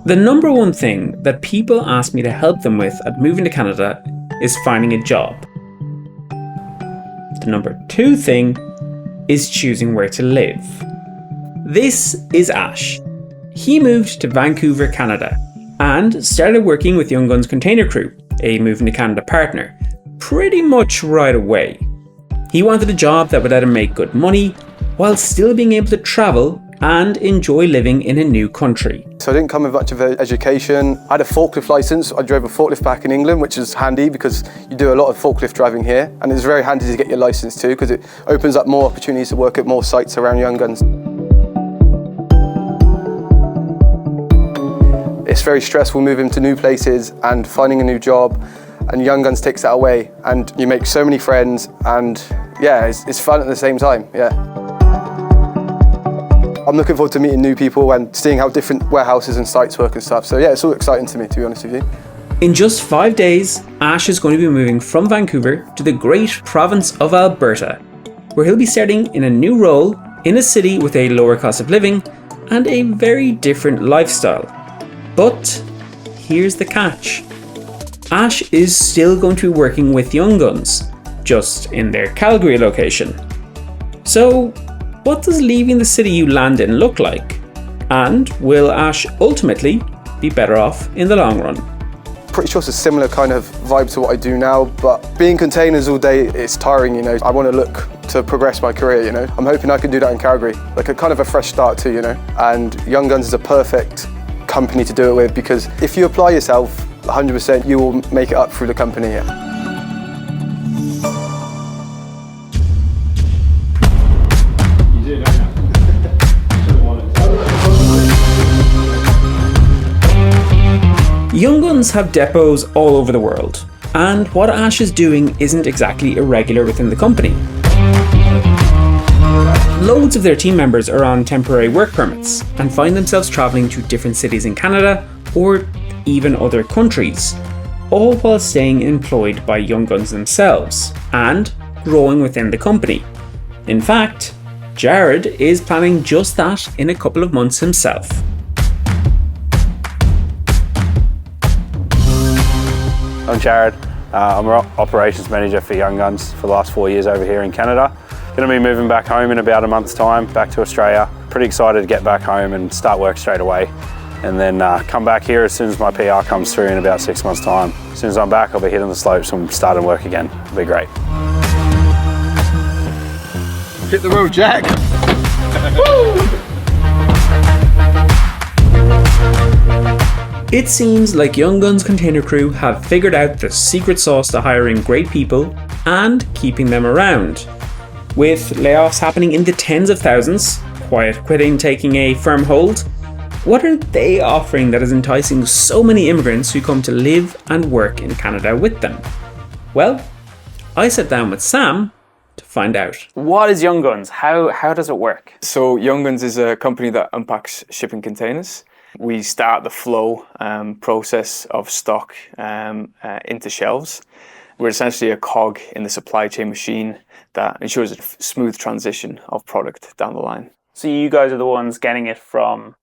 The number one thing that people ask me to help them with at moving to Canada is finding a job. The number two thing is choosing where to live. This is Ash. He moved to Vancouver, Canada, and started working with Young Guns Container Crew, a Moving to Canada partner, pretty much right away. He wanted a job that would let him make good money while still being able to travel and enjoy living in a new country. So I didn't come with much of an education. I had a forklift license. I drove a forklift back in England, which is handy because you do a lot of forklift driving here, and it's very handy to get your license too because it opens up more opportunities to work at more sites around Young Guns. It's very stressful moving to new places and finding a new job, and Young Guns takes that away, and you make so many friends, and yeah, it's fun at the same time, yeah. I'm looking forward to meeting new people and seeing how different warehouses and sites work and stuff. So yeah, it's all exciting to me, to be honest with you. In just 5 days, Ash is going to be moving from Vancouver to the great province of Alberta, where he'll be starting in a new role in a city with a lower cost of living and a very different lifestyle. But here's the catch. Ash is still going to be working with Young Guns, just in their Calgary location. So, what does leaving the city you land in look like? And will Ash ultimately be better off in the long run? Pretty sure it's a similar kind of vibe to what I do now, but being containers all day, it's tiring, you know. I want to look to progress my career, you know. I'm hoping I can do that in Calgary, like a kind of a fresh start too, you know. And Young Guns is a perfect company to do it with because if you apply yourself 100%, you will make it up through the company. Yeah. Young Guns have depots all over the world, and what Ash is doing isn't exactly irregular within the company. Loads of their team members are on temporary work permits and find themselves travelling to different cities in Canada or even other countries, all while staying employed by Young Guns themselves and growing within the company. In fact, Jarrod is planning just that in a couple of months himself. I'm Jarrod. I'm an operations manager for Young Guns for the last 4 years over here in Canada. Going to be moving back home in about a month's time, back to Australia. Pretty excited to get back home and start work straight away. And then come back here as soon as my PR comes through in about 6 months' time. As soon as I'm back, I'll be hitting the slopes and starting work again. It'll be great. Hit the road, Jack! It seems like Young Guns Container Crew have figured out the secret sauce to hiring great people and keeping them around. With layoffs happening in the tens of thousands, quiet quitting taking a firm hold, what are they offering that is enticing so many immigrants who come to live and work in Canada with them? Well, I sat down with Sam to find out. What is Young Guns? How does it work? So Young Guns is a company that unpacks shipping containers. We start the flow process of stock into shelves. We're essentially a cog in the supply chain machine that ensures a smooth transition of product down the line. So you guys are the ones getting it from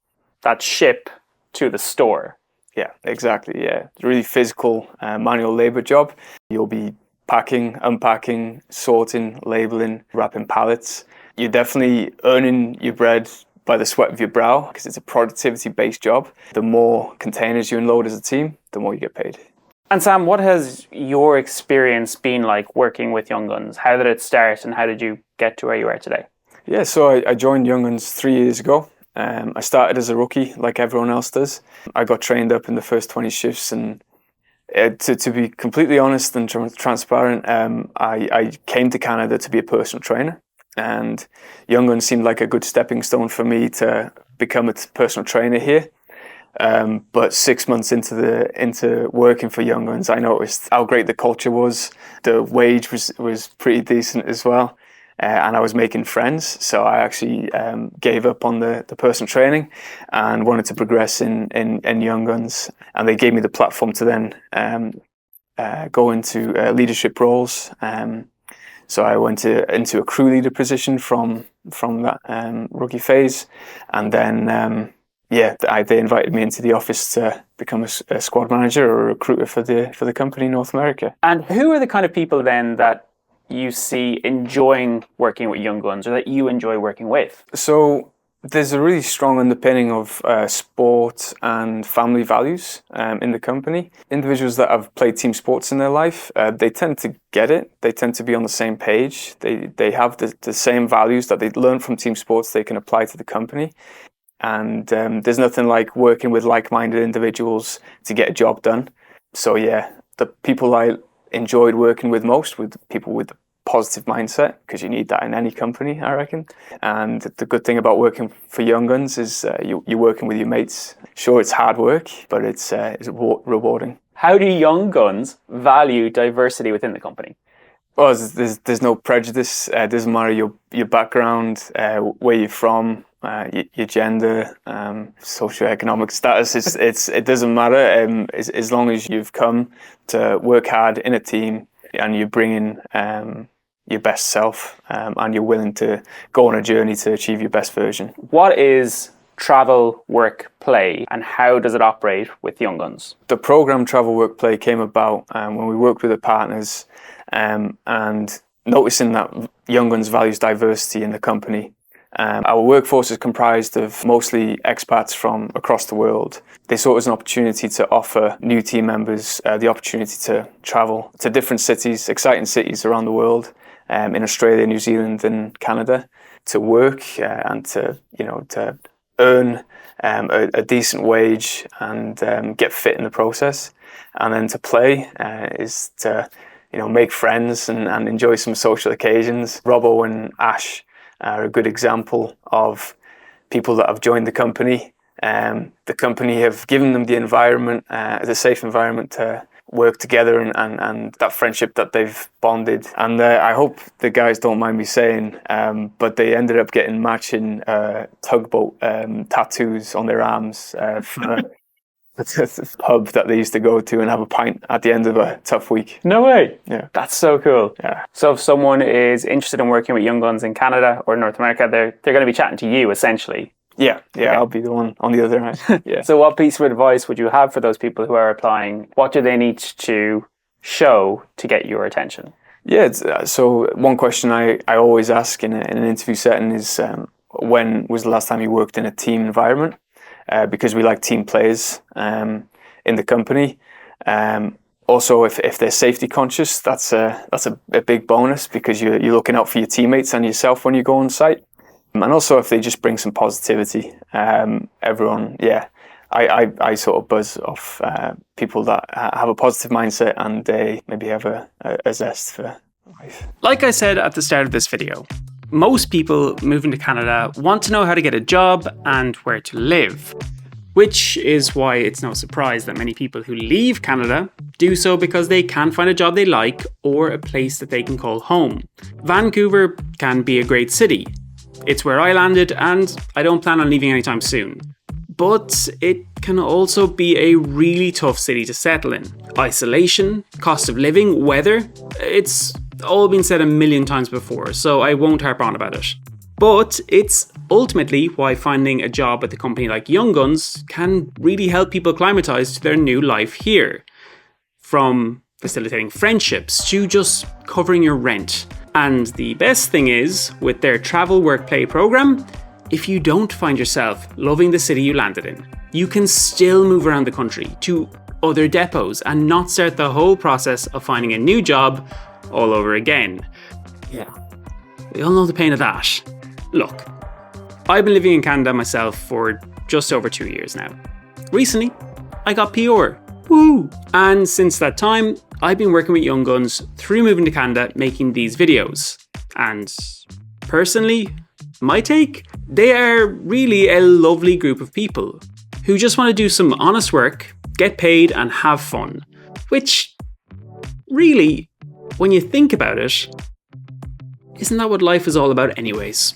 that ship to the store. Yeah, exactly, yeah. It's a really physical manual labour job. You'll be packing, unpacking, sorting, labelling, wrapping pallets. You're definitely earning your bread by the sweat of your brow because it's a productivity-based job. The more containers you unload as a team, the more you get paid. And Sam, what has your experience been like working with Young Guns? How did it start and how did you get to where you are today? Yeah, so I joined Young Guns 3 years ago. I started as a rookie like everyone else does. I got trained up in the first 20 shifts and to be completely honest and transparent, I came to Canada to be a personal trainer. And Young Guns seemed like a good stepping stone for me to become a personal trainer here. But 6 months into working for Young Guns, I noticed how great the culture was. The wage was pretty decent as well, and I was making friends. So I actually gave up on the personal training and wanted to progress in Young Guns. And they gave me the platform to then go into leadership roles. So I went into a crew leader position from that rookie phase, and then they invited me into the office to become a squad manager or a recruiter for the company in North America. And who are the kind of people then that you see enjoying working with Young Guns, or that you enjoy working with? So there's a really strong underpinning of sport and family values in the company. Individuals that have played team sports in their life, they tend to get it. They tend to be on the same page. They have the same values that they learn from team sports they can apply to the company. And there's nothing like working with like-minded individuals to get a job done. So yeah, the people I enjoyed working with most were people with a positive mindset, because you need that in any company, I reckon. And the good thing about working for Young Guns is you're working with your mates. Sure, it's hard work, but it's rewarding. How do Young Guns value diversity within the company? Well, there's no prejudice. It doesn't matter your background, where you're from, your gender, socioeconomic status. It doesn't matter. As long as you've come to work hard in a team and you're bringing your best self, and you're willing to go on a journey to achieve your best version. What is Travel, Work, Play, and how does it operate with Young Guns? The program Travel, Work, Play came about when we worked with the partners and noticing that Young Guns values diversity in the company. Our workforce is comprised of mostly expats from across the world. They saw it as an opportunity to offer new team members the opportunity to travel to different cities, exciting cities around the world, in Australia, New Zealand and Canada, to work and to earn a decent wage and get fit in the process. And then to play is to make friends and enjoy some social occasions. Robbo and Ash are a good example of people that have joined the company. The company have given them the environment, the safe environment to work together and that friendship that they've bonded. And I hope the guys don't mind me saying, but they ended up getting matching tugboat tattoos on their arms from the pub that they used to go to and have a pint at the end of a tough week. No way. Yeah. That's so cool. Yeah. So if someone is interested in working with Young Guns in Canada or North America, they're going to be chatting to you essentially. Yeah, I'll be the one on the other end. Yeah. So what piece of advice would you have for those people who are applying? What do they need to show to get your attention? Yeah, so one question I always ask in an interview setting is when was the last time you worked in a team environment? Because we like team players in the company. Also, if they're safety conscious, that's a big bonus, because you're looking out for your teammates and yourself when you go on site. And also if they just bring some positivity. Everyone, I sort of buzz off people that have a positive mindset and they maybe have a zest for life. Like I said at the start of this video, most people moving to Canada want to know how to get a job and where to live, which is why it's no surprise that many people who leave Canada do so because they can't find a job they like or a place that they can call home. Vancouver can be a great city. It's where I landed and I don't plan on leaving anytime soon. But it can also be a really tough city to settle in. Isolation, cost of living, weather, it's all been said a million times before, so I won't harp on about it. But it's ultimately why finding a job at a company like Young Guns can really help people acclimatise to their new life here. From facilitating friendships to just covering your rent. And the best thing is, with their Travel, Work, Play program, if you don't find yourself loving the city you landed in, you can still move around the country to other depots and not start the whole process of finding a new job all over again. Yeah, we all know the pain of that. Look, I've been living in Canada myself for just over 2 years now. Recently, I got PR. Woo! And since that time, I've been working with Young Guns through moving to Canada making these videos. And personally, my take, they are really a lovely group of people who just want to do some honest work, get paid and have fun. Which, really, when you think about it, isn't that what life is all about anyways?